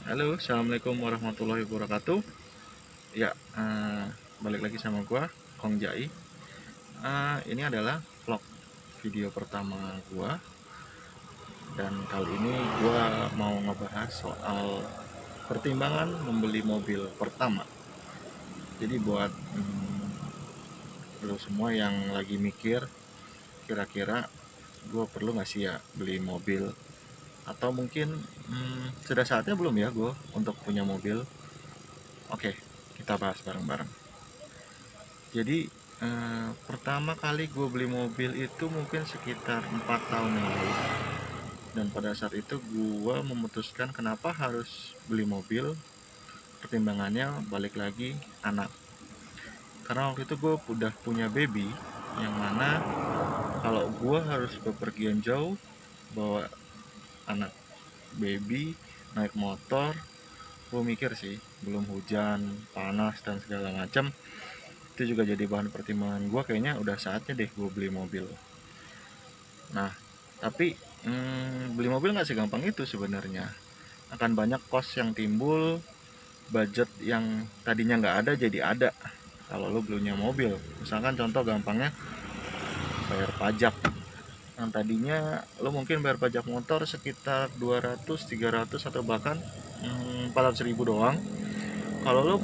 Halo, assalamualaikum warahmatullahi wabarakatuh. Ya, balik lagi sama gua, Kong Jai. Ini adalah vlog video pertama gua, dan kali ini gua mau ngebahas soal pertimbangan membeli mobil pertama. Jadi buat lo semua yang lagi mikir, kira-kira gua perlu nggak sih ya beli mobil? Atau mungkin sudah saatnya belum ya gua untuk punya mobil? Oke, kita bahas bareng-bareng. Jadi pertama kali gue beli mobil itu mungkin sekitar 4 tahun yang lalu. Dan pada saat itu gue memutuskan kenapa harus beli mobil. Pertimbangannya balik lagi anak. Karena waktu itu gue udah punya baby, yang mana kalau gue harus bepergian jauh bawa anak baby naik motor, gue mikir sih belum hujan, panas dan segala macam, itu juga jadi bahan pertimbangan gue, kayaknya udah saatnya deh gue beli mobil. Nah, tapi beli mobil nggak segampang itu sebenarnya. Akan banyak kos yang timbul, budget yang tadinya nggak ada jadi ada kalau lo belinya mobil. Misalkan contoh gampangnya, bayar pajak. Yang tadinya lo mungkin bayar pajak motor sekitar 200, 300 atau bahkan 400 ribu doang. Kalau lo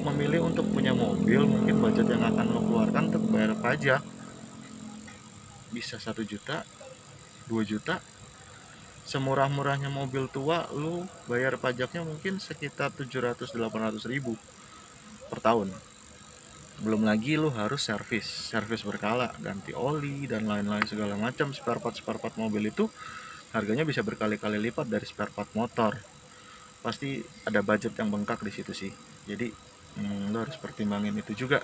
memilih untuk punya mobil, mungkin budget yang akan lo keluarkan untuk bayar pajak bisa 1 juta, 2 juta. Semurah-murahnya mobil tua, lu bayar pajaknya mungkin sekitar 700-800 ribu per tahun. Belum lagi lu harus servis berkala, ganti oli dan lain-lain segala macam. Spare part mobil itu harganya bisa berkali-kali lipat dari spare part motor. Pasti ada budget yang bengkak di situ sih. Jadi lu harus pertimbangin itu juga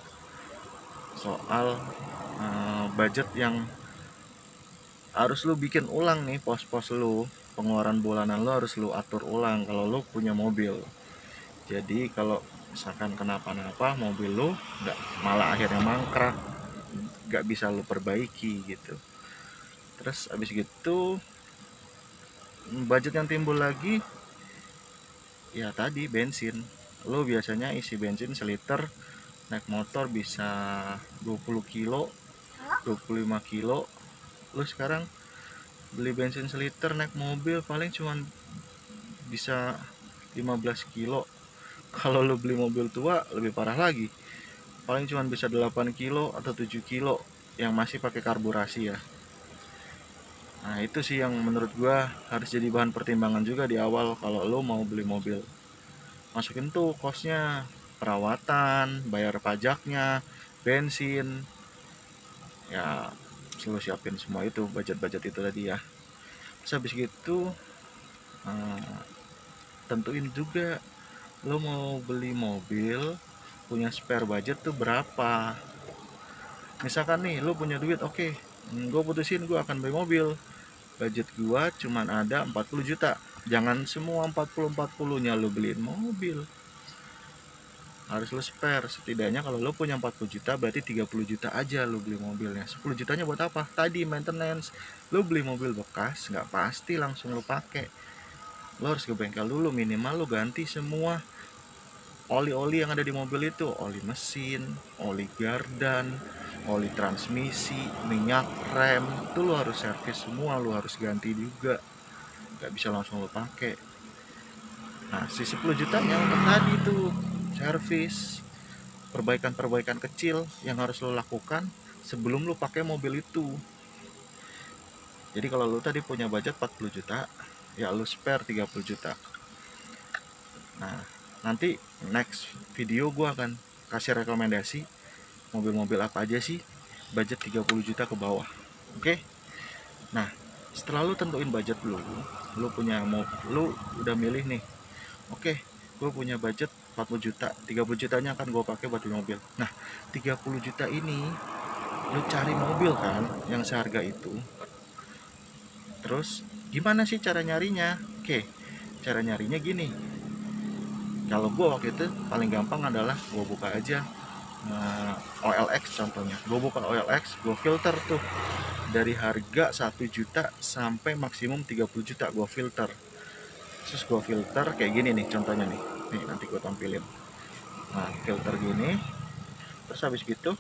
soal budget yang harus lu bikin ulang nih. Pos-pos lu, pengeluaran bulanan lu harus lu atur ulang kalau lu punya mobil. Jadi kalau misalkan kenapa-napa mobil lu nggak, malah akhirnya mangkrak, nggak bisa lu perbaiki gitu. Terus abis gitu budget yang timbul lagi ya tadi bensin. Lu biasanya isi bensin seliter, naik motor bisa 20 kilo, 25 kilo. Lu sekarang beli bensin seliter naik mobil paling cuman bisa 15 kilo. Kalau lu beli mobil tua lebih parah lagi, paling cuma bisa 8 kilo atau 7 kilo yang masih pakai karburasi ya. Nah itu sih yang menurut gua harus jadi bahan pertimbangan juga di awal kalau lo mau beli mobil. Masukin tuh kosnya, perawatan, bayar pajaknya, bensin, ya selalu siapin semua itu, budget-budget itu tadi ya. Terus habis gitu tentuin juga lo mau beli mobil, punya spare budget tuh berapa. Misalkan nih lo punya duit, oke, gue putusin gue akan beli mobil, budget gue cuman ada 40 juta. Jangan semua 40 nya lo beliin mobil, harus lo spare. Setidaknya kalau lo punya 40 juta berarti 30 juta aja lo beli mobilnya. 10 jutanya buat apa? Tadi maintenance. Lo beli mobil bekas nggak pasti langsung lo pakai, lo harus ke bengkel dulu, minimal lo ganti semua oli-oli yang ada di mobil itu, oli mesin, oli gardan, oli transmisi, minyak rem, itu lo harus servis semua, lo harus ganti juga, nggak bisa langsung lo pakai. Nah si 10 jutanya untuk tadi tuh servis, perbaikan-perbaikan kecil yang harus lo lakukan sebelum lo pakai mobil itu. Jadi kalau lo tadi punya budget 40 juta, ya lo spare 30 juta. Nah nanti next video gue akan kasih rekomendasi mobil-mobil apa aja sih budget 30 juta ke bawah. Oke. Nah, setelah lu tentuin budget lu punya lu udah milih nih. Oke, gue punya budget 40 juta, 30 jutanya akan gue pakai buat beli mobil. Nah, 30 juta ini lu cari mobil kan yang seharga itu. Terus gimana sih cara nyarinya? Oke, cara nyarinya gini. Kalau gue waktu itu paling gampang adalah gue buka aja OLX contohnya. Gue buka OLX, gue filter tuh dari harga 1 juta sampai maksimum 30 juta gue filter. terus gue filter kayak gini nih contohnya nih. Nih nanti gue tampilin. Nah filter gini, terus habis gitu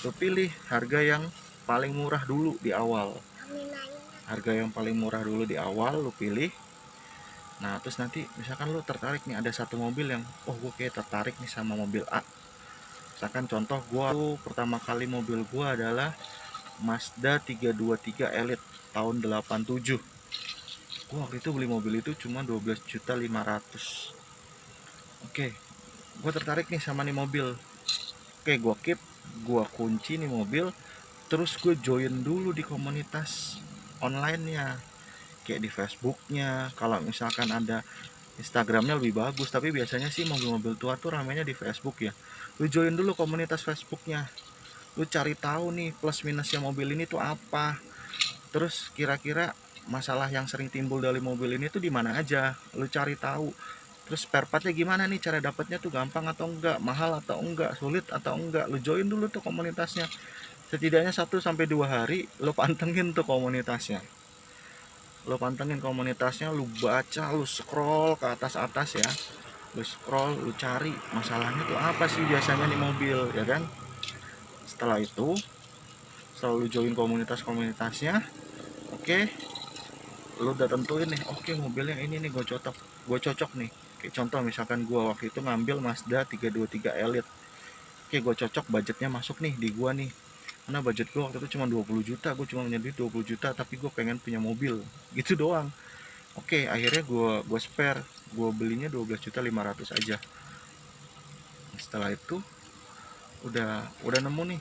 lu pilih harga yang paling murah dulu di awal. Harga yang paling murah dulu di awal lu pilih. Nah terus nanti misalkan lu tertarik nih, ada satu mobil yang gue kayak tertarik nih sama mobil A. Misalkan contoh gue tuh pertama kali mobil gue adalah Mazda 323 Elite tahun 87. Gue waktu itu beli mobil itu cuma 12.500.000. Oke, gue tertarik nih sama nih mobil. Oke, gue keep, gue kunci nih mobil, terus gue join dulu di komunitas online-nya, kayak di Facebooknya. Kalau misalkan ada Instagramnya lebih bagus, tapi biasanya sih mobil-mobil tua tuh ramainya di Facebook ya. Lu join dulu komunitas Facebooknya, lu cari tahu nih plus minusnya mobil ini tuh apa, terus kira-kira masalah yang sering timbul dari mobil ini tuh di mana aja, lu cari tahu. Terus spare partnya gimana nih, cara dapatnya tuh gampang atau enggak, mahal atau enggak, sulit atau enggak. Lu join dulu tuh komunitasnya. Setidaknya 1 sampai 2 hari lu pantengin tuh komunitasnya. Lu pantengin komunitasnya, lu baca, lu scroll ke atas-atas ya. Lu scroll, lu cari masalahnya tuh apa sih biasanya nih mobil, ya kan? Setelah itu, selalu join komunitas-komunitasnya. Oke, lu udah tentuin nih, oke mobilnya ini nih gue cocok nih. Kayak contoh misalkan gue waktu itu ngambil Mazda 323 Elite. Oke, gue cocok, budgetnya masuk nih di gue nih. Karena budget gue waktu itu cuma 20 juta, gue cuma punya duit 20 juta, tapi gue pengen punya mobil. Gitu doang. Oke, akhirnya gue spare, gue belinya 12.500.000 aja. Setelah itu udah nemu nih.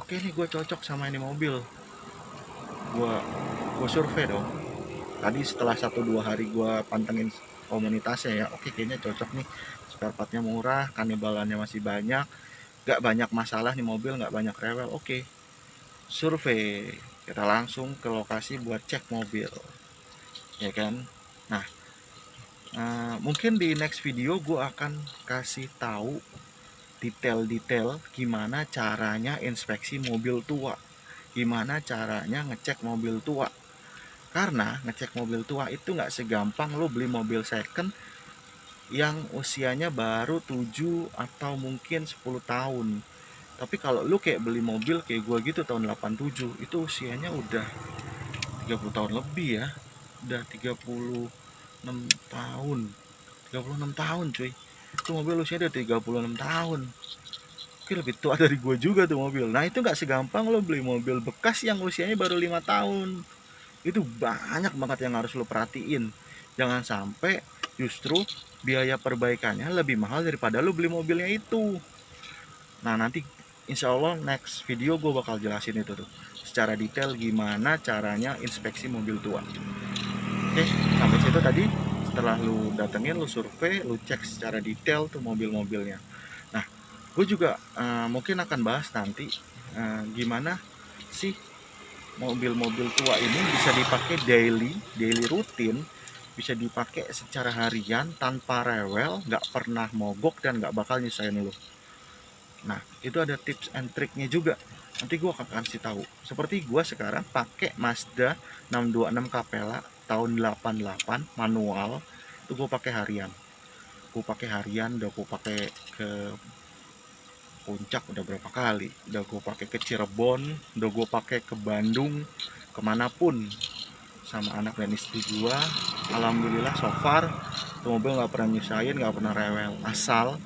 Oke nih gue cocok sama ini mobil. Gue survei dong. Tadi setelah 1-2 hari gue pantengin komunitasnya ya, oke kayaknya cocok nih, spare partnya murah, kanibalannya masih banyak, gak banyak masalah nih mobil, gak banyak rewel. Oke, survei, kita langsung ke lokasi buat cek mobil, ya kan. Nah, mungkin di next video gue akan kasih tahu detail-detail gimana caranya inspeksi mobil tua, gimana caranya ngecek mobil tua. Karena ngecek mobil tua itu nggak segampang lo beli mobil second yang usianya baru 7 atau mungkin 10 tahun. Tapi kalau lo kayak beli mobil kayak gue gitu tahun 87, itu usianya udah 30 tahun lebih ya. Udah 36 tahun. 36 tahun cuy. Itu mobil usianya udah 36 tahun. Oke, lebih tua dari gue juga tuh mobil. Nah itu nggak segampang lo beli mobil bekas yang usianya baru 5 tahun. Itu banyak banget yang harus lo perhatiin. Jangan sampai justru biaya perbaikannya lebih mahal daripada lo beli mobilnya itu. Nah nanti insya Allah next video gue bakal jelasin itu tuh secara detail gimana caranya inspeksi mobil tua. Oke, sampai situ tadi. Setelah lu datengin, lu survei, lu cek secara detail tuh mobil-mobilnya. Nah, gue juga mungkin akan bahas nanti gimana sih mobil-mobil tua ini bisa dipakai daily rutin, bisa dipakai secara harian tanpa rewel, nggak pernah mogok dan nggak bakal nyusahin lo. Nah itu ada tips and triknya juga, nanti gue akan kasih tahu. Seperti gue sekarang pakai Mazda 626 Capella tahun 88 manual, itu gue pakai harian. Udah gue pakai ke Puncak udah berapa kali, udah gue pakai ke Cirebon, udah gue pakai ke Bandung, kemanapun sama anak dan istri gue. Alhamdulillah so far tuh mobil nggak pernah nyusahin, nggak pernah rewel, asal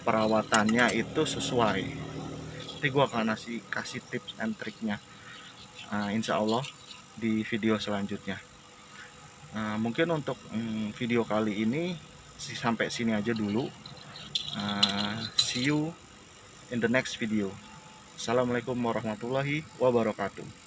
perawatannya itu sesuai. Nanti gue akan kasih tips and triknya, insya Allah di video selanjutnya. Mungkin untuk video kali ini sampai sini aja dulu. See you in the next video. Assalamualaikum warahmatullahi wabarakatuh.